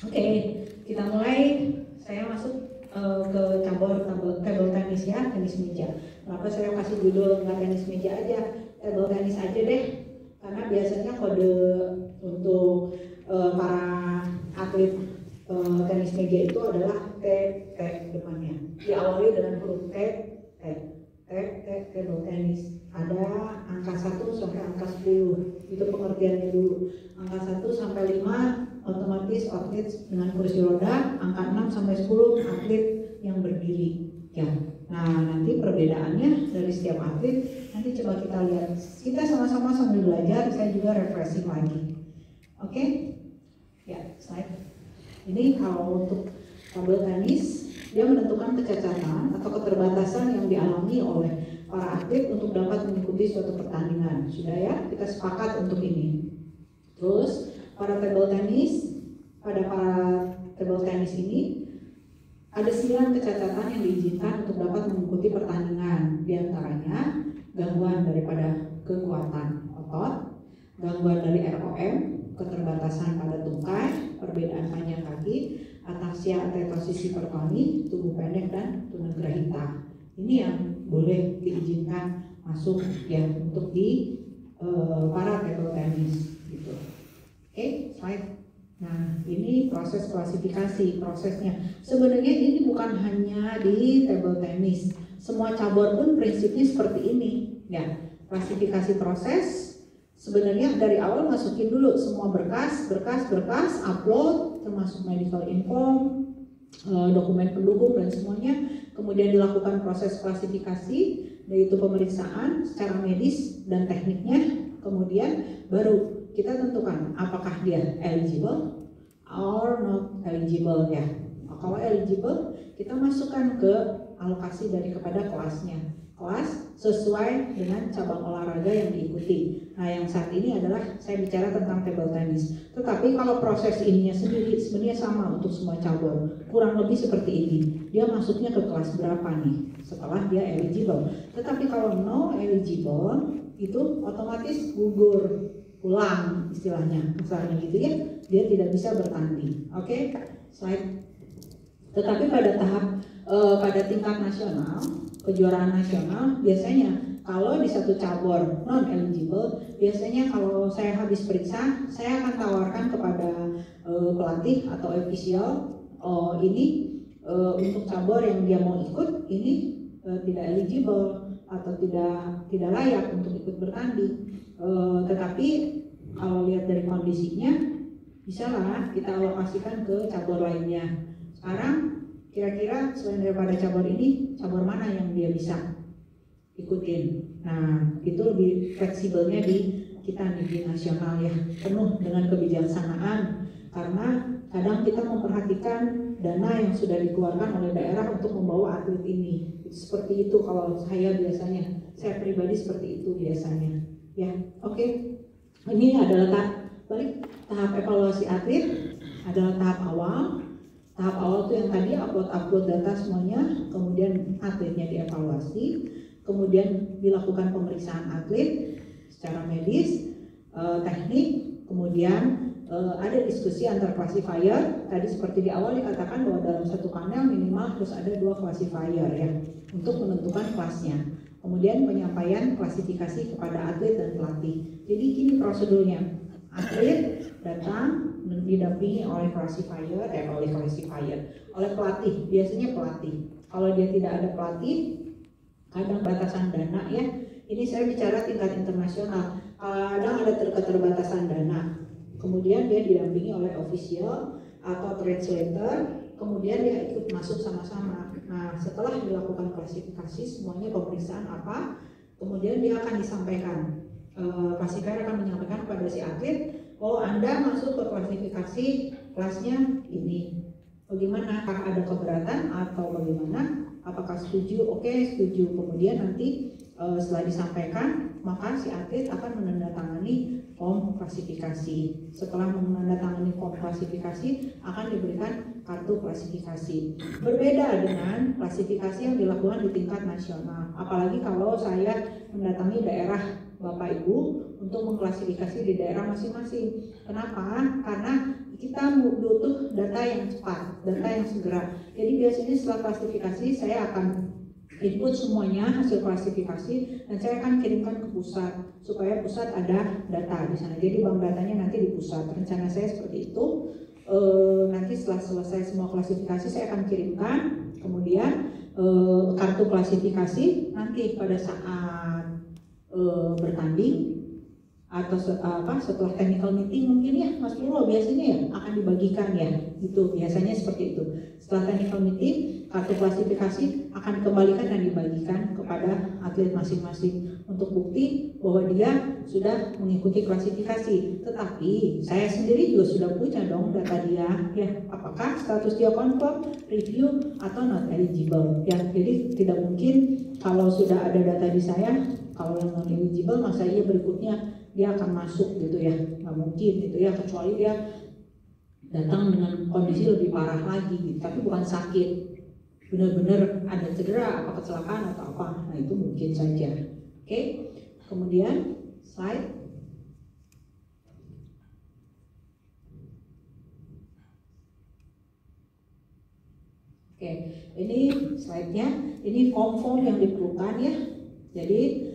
Oke, kita mulai. Saya masuk ke cabur table tenis ya, tenis meja. Kenapa saya kasih judul nggak tenis meja aja, table tenis aja deh? Karena biasanya kode untuk para atlet tenis meja itu adalah T depannya. Diawali dengan huruf T, table tenis. Ada angka 1 sampai angka 10. Itu pengertiannya dulu. Angka 1 sampai 5 otomatis atlet dengan kursi roda, angka 6 sampai 10 atlet yang berdiri. Ya. Nah, nanti perbedaannya dari setiap atlet nanti coba kita lihat. Kita sama-sama sambil belajar, saya juga refreshing lagi. Oke? Ya, slide. Ini kalau untuk tabel tenis, dia menentukan kecacatan atau keterbatasan yang dialami oleh para atlet untuk dapat mengikuti suatu pertandingan. Sudah ya, kita sepakat untuk ini. Terus pada table tenis, pada para table tenis ini ada 9 kecacatan yang diizinkan untuk dapat mengikuti pertandingan. Di antaranya gangguan daripada kekuatan otot, gangguan dari ROM, keterbatasan pada tungkai, perbedaan panjang kaki, ataksia atetosis hipertoni, tubuh pendek dan tunagrahita. Ini yang boleh diizinkan masuk ya untuk di para table tenis gitu. Oke, slide. Nah, ini proses klasifikasi, prosesnya. Sebenarnya ini bukan hanya di table tenis. Semua cabur pun prinsipnya seperti ini. Ya, klasifikasi proses. Sebenarnya dari awal masukin dulu semua berkas, upload, termasuk medical info, dokumen pendukung dan semuanya. Kemudian dilakukan proses klasifikasi, yaitu pemeriksaan secara medis dan tekniknya. Kemudian baru kita tentukan apakah dia eligible or not eligible ya. Kalau eligible, kita masukkan ke alokasi kepada kelasnya. Kelas sesuai dengan cabang olahraga yang diikuti. Nah, yang saat ini adalah saya bicara tentang table tenis. Tetapi kalau proses ininya sendiri sebenarnya sama untuk semua cabur. Kurang lebih seperti ini. Dia masuknya ke kelas berapa nih setelah dia eligible. Tetapi kalau no eligible itu otomatis gugur, pulang istilahnya, misalnya gitu ya, dia tidak bisa bertanding. Oke, slide. Tetapi pada tingkat nasional, kejuaraan nasional, biasanya kalau di satu cabur non eligible, biasanya kalau saya habis periksa, saya akan tawarkan kepada pelatih atau official, ini untuk cabur yang dia mau ikut, ini tidak eligible atau tidak layak untuk ikut bertanding. Tetapi kalau lihat dari kondisinya, bisa lah kita alokasikan ke cabur lainnya. Sekarang kira-kira selain daripada cabur ini, cabur mana yang dia bisa ikutin? Nah, itu lebih fleksibelnya di kita di nasional ya, penuh dengan kebijaksanaan. Karena kadang kita memperhatikan dana yang sudah dikeluarkan oleh daerah untuk membawa atlet ini. Seperti itu kalau saya biasanya, saya pribadi seperti itu biasanya. Ya, oke. Ini adalah tahap evaluasi atlet, adalah tahap awal. Tahap awal itu yang tadi upload data semuanya, kemudian atletnya dievaluasi, kemudian dilakukan pemeriksaan atlet secara medis, teknik, kemudian ada diskusi antar classifier. Tadi seperti di awal dikatakan bahwa dalam satu panel minimal harus ada 2 classifier ya untuk menentukan kelasnya. Kemudian penyampaian klasifikasi kepada atlet dan pelatih. Jadi gini prosedurnya, atlet datang didampingi oleh oleh pelatih, biasanya pelatih. Kalau dia tidak ada pelatih, kadang batasan dana ya. Ini saya bicara tingkat internasional. Kadang ada keterbatasan dana. Kemudian dia didampingi oleh official atau translator, kemudian dia ikut masuk sama-sama. Nah, setelah dilakukan klasifikasi semuanya pemeriksaan apa, kemudian dia akan disampaikan. Klasifier akan menyampaikan kepada si atlet, oh Anda masuk ke klasifikasi kelasnya ini. Bagaimana? Apakah ada keberatan atau bagaimana? Apakah setuju? Oke, setuju. Kemudian nanti setelah disampaikan, maka si atlet akan menandatangani form klasifikasi. Setelah menandatangani form klasifikasi, akan diberikan kartu klasifikasi. Berbeda dengan klasifikasi yang dilakukan di tingkat nasional. Apalagi kalau saya mendatangi daerah Bapak Ibu untuk mengklasifikasi di daerah masing-masing. Kenapa? Karena kita butuh data yang cepat, data yang segera. Jadi biasanya setelah klasifikasi saya akan input semuanya hasil klasifikasi dan saya akan kirimkan ke pusat supaya pusat ada data di sana. Jadi bank datanya nanti di pusat. Rencana saya seperti itu. Nanti setelah selesai semua klasifikasi saya akan kirimkan. Kemudian kartu klasifikasi nanti pada saat bertanding atau setelah technical meeting mungkin ya Mas Purwo biasanya ya akan dibagikan ya, itu biasanya seperti itu. Setelah technical meeting kartu klasifikasi akan dikembalikan dan dibagikan kepada atlet masing-masing untuk bukti bahwa dia sudah mengikuti klasifikasi. Tetapi saya sendiri juga sudah punya dong data dia ya, apakah status dia confirm, review atau not eligible ya. Jadi tidak mungkin kalau sudah ada data di saya, kalau yang non eligible masa iya berikutnya dia akan masuk gitu ya, nggak mungkin gitu ya, kecuali dia datang dengan kondisi lebih parah lagi gitu, tapi bukan sakit, benar-benar ada cedera, apa kecelakaan atau apa, nah itu mungkin saja. Oke, kemudian slide. Oke, ini slide-nya, ini form-form yang diperlukan ya. Jadi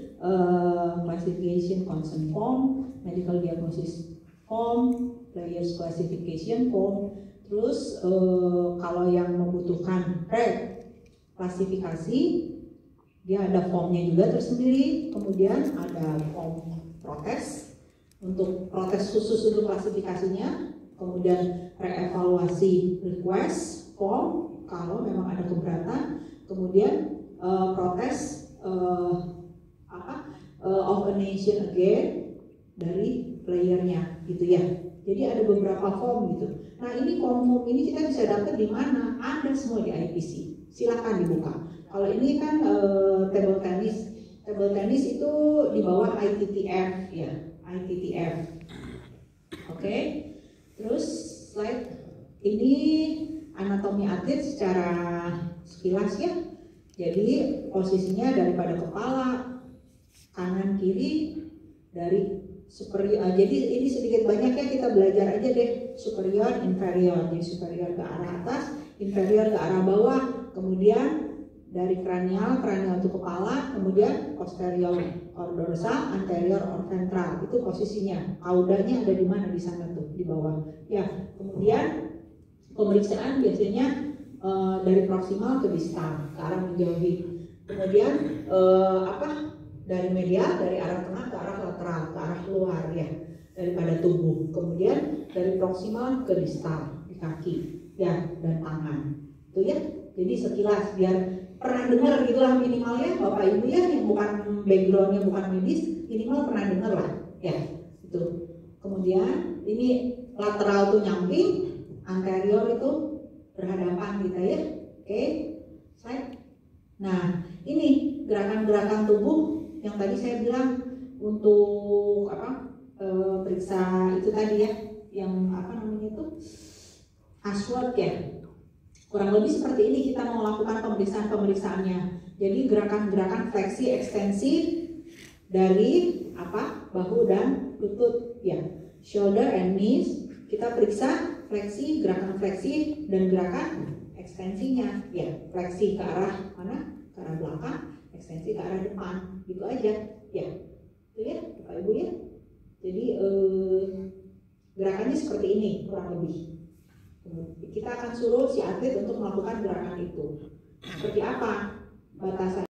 classification consent form, medical diagnosis form, players classification form. Terus kalau yang membutuhkan klasifikasi, dia ada formnya juga tersendiri. Kemudian ada form protes untuk protes khusus untuk klasifikasinya. Kemudian reevaluasi request form kalau memang ada keberatan. Kemudian protes of a nation again dari playernya gitu ya. Jadi ada beberapa form gitu. Nah ini form ini kita bisa dapat di mana? Ada semua di IPC. Silakan dibuka. Kalau ini kan table tennis. Table tennis itu di bawah ITTF ya, ITTF. Oke. Terus slide ini anatomi atlet secara sekilas ya. Jadi posisinya daripada kepala, kanan kiri, dari superior. Jadi ini sedikit banyak ya kita belajar aja deh, superior, inferior. Jadi superior ke arah atas, inferior ke arah bawah. Kemudian dari kranial untuk kepala, kemudian posterior or dorsal, anterior or ventral. Itu posisinya. Caudanya ada di mana di sana tuh, di bawah. Ya, kemudian pemeriksaan biasanya dari proksimal ke distal, ke arah menjauhi. Kemudian dari medial, dari arah tengah ke arah lateral, ke arah luar ya, daripada tubuh. Kemudian dari proksimal ke distal, di kaki ya, dan tangan. Itu ya. Jadi sekilas biar pernah dengar gitulah minimal ya Bapak Ibu ya, yang bukan backgroundnya bukan medis, minimal pernah dengar lah ya. Itu. Kemudian ini lateral tuh nyamping, anterior itu berhadapan kita ya. Oke, slide. Nah, ini gerakan-gerakan tubuh yang tadi saya bilang untuk periksa itu tadi ya, yang itu Ashworth ya. Kurang lebih seperti ini kita mau lakukan pemeriksaannya. Jadi gerakan-gerakan fleksi ekstensi dari bahu dan lutut ya, shoulder and knees. Kita periksa fleksi, gerakan fleksi dan gerakan ekstensinya ya, fleksi ke arah mana? Ke arah belakang, ekstensi ke arah depan, gitu aja ya. Itu ya Bapak Ibu ya. Jadi gerakannya seperti ini kurang lebih. Kita akan suruh si atlet untuk melakukan gerakan itu. Seperti apa batasan?